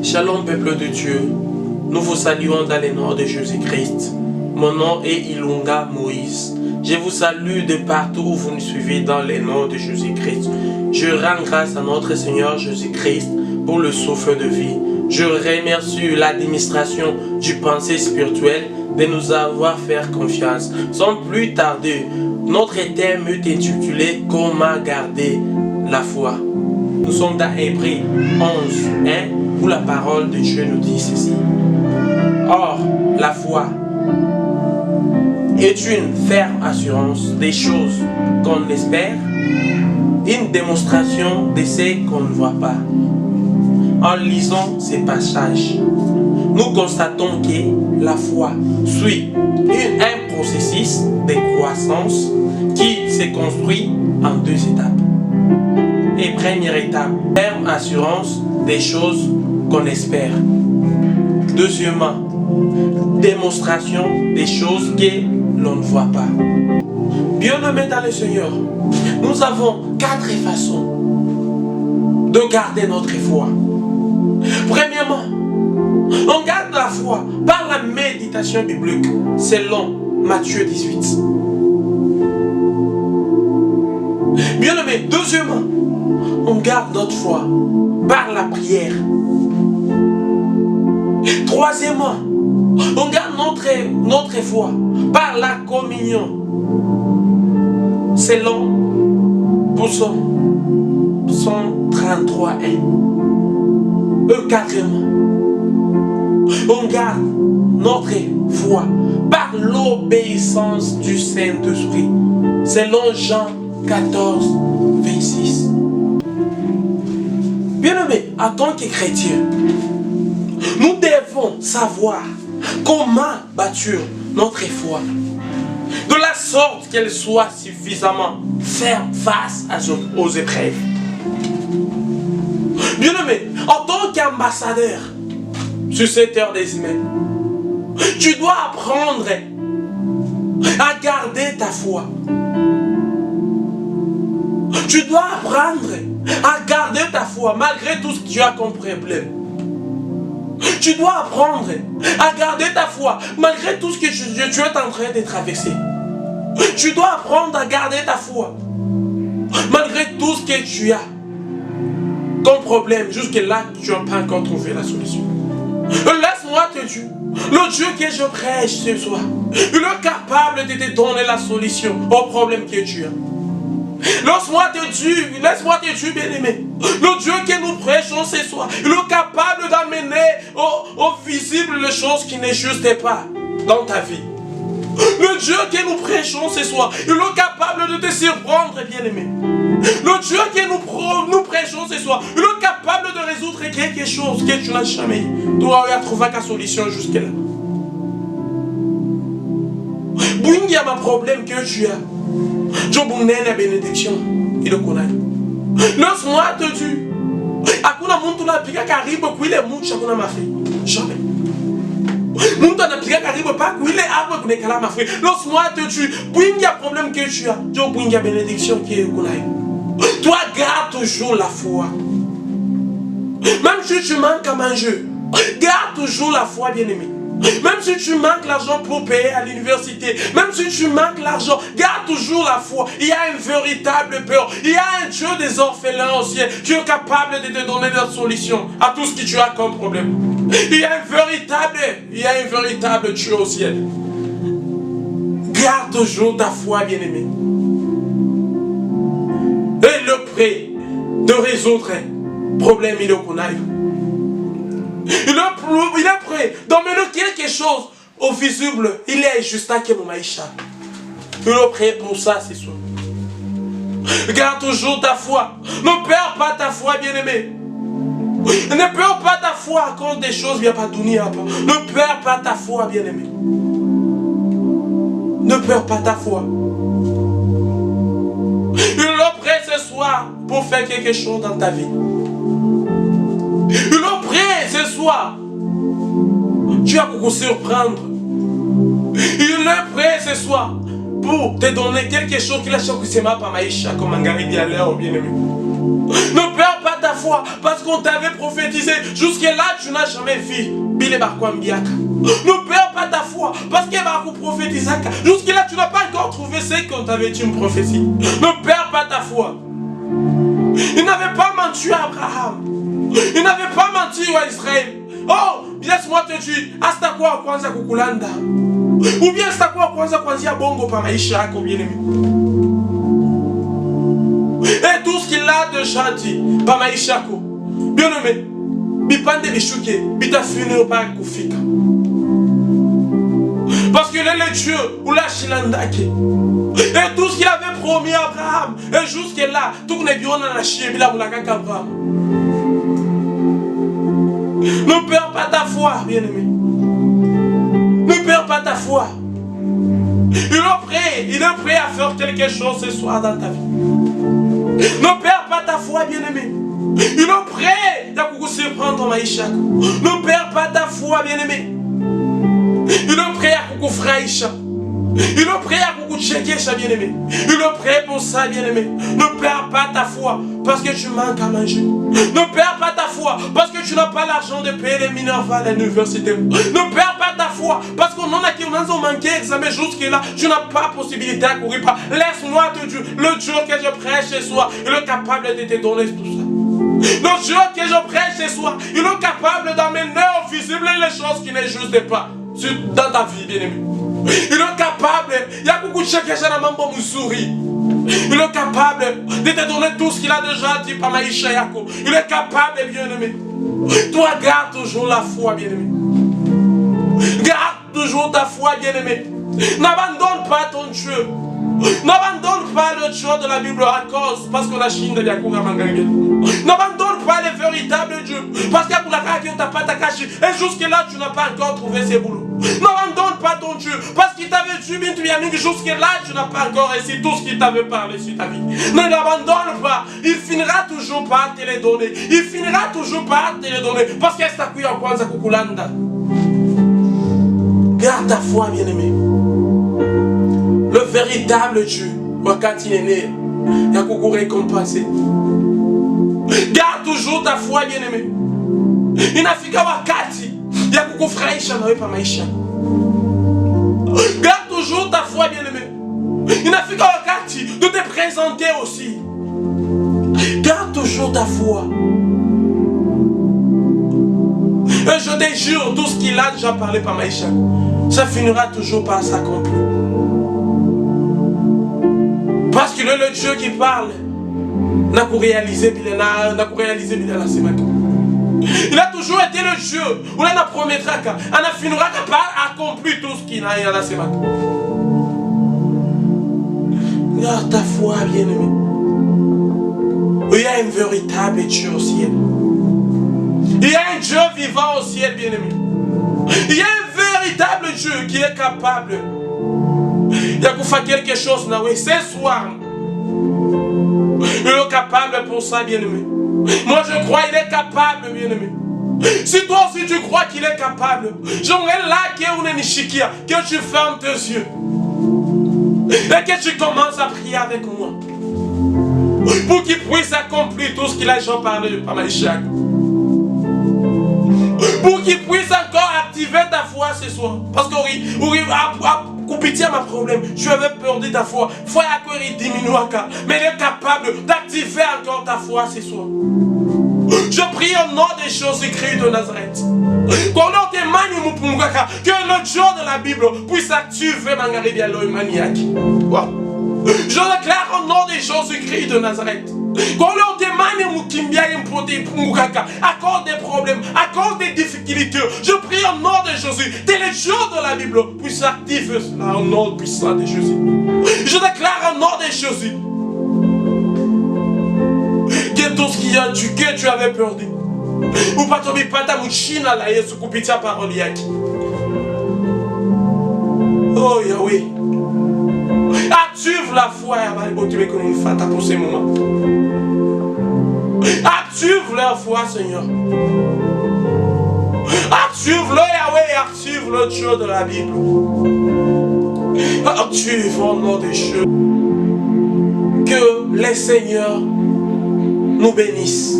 Shalom peuple de Dieu, nous vous saluons dans le nom de Jésus-Christ. Mon nom est Ilunga Moïse. Je vous salue de partout où vous nous suivez dans le nom de Jésus-Christ. Je rends grâce à notre Seigneur Jésus-Christ pour le souffle de vie. Je remercie l'administration du pensée spirituel de nous avoir fait confiance. Sans plus tarder, notre thème est intitulé « Comment garder la foi ». Nous sommes dans Hébreux 11, 1, où la parole de Dieu nous dit ceci. Or, la foi est une ferme assurance des choses qu'on espère, une démonstration de ce qu'on ne voit pas. En lisant ces passages, nous constatons que la foi suit un processus de croissance qui se construit en deux étapes. Et première étape, ferme assurance des choses qu'on espère. Deuxièmement, démonstration des choses que l'on ne voit pas. Bien-aimés dans le Seigneur, nous avons 4 façons de garder notre foi. Premièrement, on garde la foi par la méditation biblique selon Matthieu 18. Bien-aimés, deuxièmement, on garde notre foi par la prière. Troisièmement, on garde notre foi par la communion. Selon Psaume 133, 1. Quatrièmement, on garde notre foi par l'obéissance du Saint-Esprit. Selon Jean 14, 26. Bien-aimés, en tant que chrétiens, nous devons savoir comment bâtir notre foi, de la sorte qu'elle soit suffisamment ferme face aux épreuves. Bien-aimé, en tant qu'ambassadeur sur cette terre des humains, tu dois apprendre à garder ta foi. Tu dois apprendre à garder ta foi malgré tout ce que tu as comme problème. Tu dois apprendre à garder ta foi malgré tout ce que tu es en train de traverser. Tu dois apprendre à garder ta foi malgré tout ce que tu as comme problème. Jusque-là, tu n'as pas encore trouvé la solution. Laisse-moi te dire, le Dieu que je prêche ce soir, il est capable de te donner la solution au problème que tu as. Laisse-moi te dire, bien-aimé, le Dieu que nous prêchons ce soir, il est capable d'amener au visible les choses qui n'existent pas dans ta vie. Le Dieu que nous prêchons ce soir, il est capable de te surprendre, bien-aimé. Le Dieu que nous prêchons ce soir, il est capable de résoudre quelque chose que tu n'as jamais eu. Tu as trouvé la solution jusque-là. Il y a un problème que tu as. Je vous donne la bénédiction. Il le connaît. Laisse-moi te dire. Hakuna muntu anapiga karibu kuile mucha kuna mafi. Jamais. Muntu anapiga karibu pas kuile arbre kuna kala mafi. Laisse-moi te dire. Il y a un problème que tu as. Je vous donne la bénédiction qui est connaît. Toi garde toujours la foi. Même si tu manques à manger, garde toujours la foi, bien-aimé. Même si tu manques l'argent pour payer à l'université, même si tu manques l'argent, garde toujours la foi. Il y a une véritable peur. Il y a un Dieu des orphelins au ciel qui est capable de te donner la solution à tout ce que tu as comme problème. Il y a un véritable Dieu au ciel. Garde toujours ta foi, bien-aimé. Et le prêt de résoudre un problème, il est connaît. Il est prêt d'emmener quelque chose au visible. Il est juste à mon maïcha. Il est prêt pour ça, c'est sûr. Garde toujours ta foi. Ne perds pas ta foi, bien-aimé. Ne perds pas ta foi à cause des choses bien pas données. Ne perds pas ta foi, bien-aimé. Ne perds pas ta foi. Il est prêt ce soir pour faire quelque chose dans ta vie. Il est prêt ce soir. Tu vas vous surprendre. Il est prêt ce soir pour te donner quelque chose qui l'a choqué pas maïcha comme un gari bien l'air bien aimé. Ne perds pas ta foi parce qu'on t'avait prophétisé. Jusque-là, tu n'as jamais vu. Ne perds pas ta foi parce qu'il va vous prophétiser. Jusque-là, tu n'as pas encore trouvé ce qu'on t'avait dit une prophétie. Ne perds pas ta foi. Il n'avait pas menti à Abraham. Il n'avait pas menti à Israël. Oh, laisse-moi te dire, hasta quoi kwanza kukulanda. Ou bien hasta quoi kwanza kwanzia bongo pa maisha yako bien-aimé. Et tout ce qu'il a déjà dit pa maisha yako. Bien-aimé, bipande bishuke, bitafune pa kufika. Parce qu'il est le Dieu ou la shilandake. Et tout ce qu'il avait promis à Abraham, et jusque-là, tout n'est bien dans la chienne, il a voulu Abraham. Ne perds pas ta foi, bien-aimé. Ne perds pas ta foi. Il est prêt à faire quelque chose ce soir dans ta vie. Ne perds pas ta foi, bien-aimé. Il est prêt à surprendre Maïcha. Ne perds pas ta foi, bien-aimé. Il est prêt à vous fraîcher. Il est prêt à vous checker, ça bien-aimé. Il est prêt pour ça, bien-aimé. Ne perds pas ta foi parce que tu manques à manger. Ne perds pas ta foi parce que tu n'as pas l'argent de payer les mineurs à l'université. Ne perds pas ta foi parce qu'on en a qui ont manqué examen jusque-là. Tu n'as pas possibilité à courir pas. Laisse-moi te dire, le Dieu que je prêche ce soir, il est capable de te donner tout ça. Le Dieu que je prêche ce soir, il est capable d'amener au visible les choses qui ne justent pas dans ta vie, bien-aimé. Il est capable, il y a beaucoup de choses que j'ai dans mon souris. Il est capable de te donner tout ce qu'il a déjà dit par Maïcha Yako. Il est capable, bien-aimé. Toi, garde toujours la foi, bien-aimé. Garde toujours ta foi, bien-aimé. N'abandonne pas ton Dieu. N'abandonne pas le Dieu de la Bible à cause, parce que la Chine de Yakura Mangangé. N'abandonne pas le véritable Dieu, parce qu'il y a pour la qui t'a pas ta caché. Et jusque-là, tu n'as pas encore trouvé ses boulots. N'abandonne pas ton Dieu, parce qu'il t'avait dit, jusque-là, tu n'as pas encore réussi tout ce qu'il t'avait parlé sur ta vie. Ne l'abandonne pas, il finira toujours par te les donner. Il finira toujours par te les donner, parce qu'il y a cette couille en Kwanza Kukulanda. Garde ta foi, bien-aimé. Le véritable Dieu, quand il est né, il y a beaucoup récompensé. Garde toujours ta foi, bien-aimé. Il n'a fait qu'à wakati, il y a beaucoup fraîche, mais pas maïcha. Garde toujours ta foi, bien-aimé. Il n'a fait qu'à wakati de te présenter aussi. Garde toujours ta foi. Et je te jure, tout ce qu'il a déjà parlé par Maïcha, ça finira toujours par s'accomplir. Parce qu'il est le Dieu qui parle. N'a pas réalisé la semaine. Il a toujours été le Dieu où il a promettra qu'il a finira par accomplir tout ce qu'il a dans la semaine. Garde ta foi, bien-aimé. Il y a un véritable Dieu au ciel. Il y a un Dieu vivant au ciel, bien-aimé. Il y a un véritable Dieu qui est capable. Il y a qu'on fait quelque chose là, oui, ce soir. Il est capable pour ça, bien-aimé. Moi, je crois qu'il est capable, bien-aimé. Si toi aussi tu crois qu'il est capable, j'aimerais là que tu fermes tes yeux et que tu commences à prier avec moi pour qu'il puisse accomplir tout ce qu'il a déjà parlé par Maïchak. Pour qu'il puisse encore activer ta foi ce soir. Parce que pitié ma problème, tu avais perdu ta foi. Foi à quoi il diminue encore. Mais il est capable d'activer encore ta foi ce soir. Je prie au nom des Jésus-Christ de Nazareth. Que le Dieu de la Bible puisse activer Mangari Diallo et Maniac. Je déclare au nom de Jésus-Christ de Nazareth. À cause des problèmes, à cause des difficultés, je prie au nom de Jésus, que les Dieu de la Bible puisse activer cela au nom puissant de Jésus. Je déclare au nom de Jésus que tout ce qu'il y a que tu avais perdu, ou pas tomber pas ta mouchina là et se couper ta parole yaki. Oh Yahweh. Active la foi pour ces moments. Active la foi, Seigneur. Active le Yahweh, active le Dieu de la Bible. Active au nom des cieux. Que les Seigneurs nous bénissent.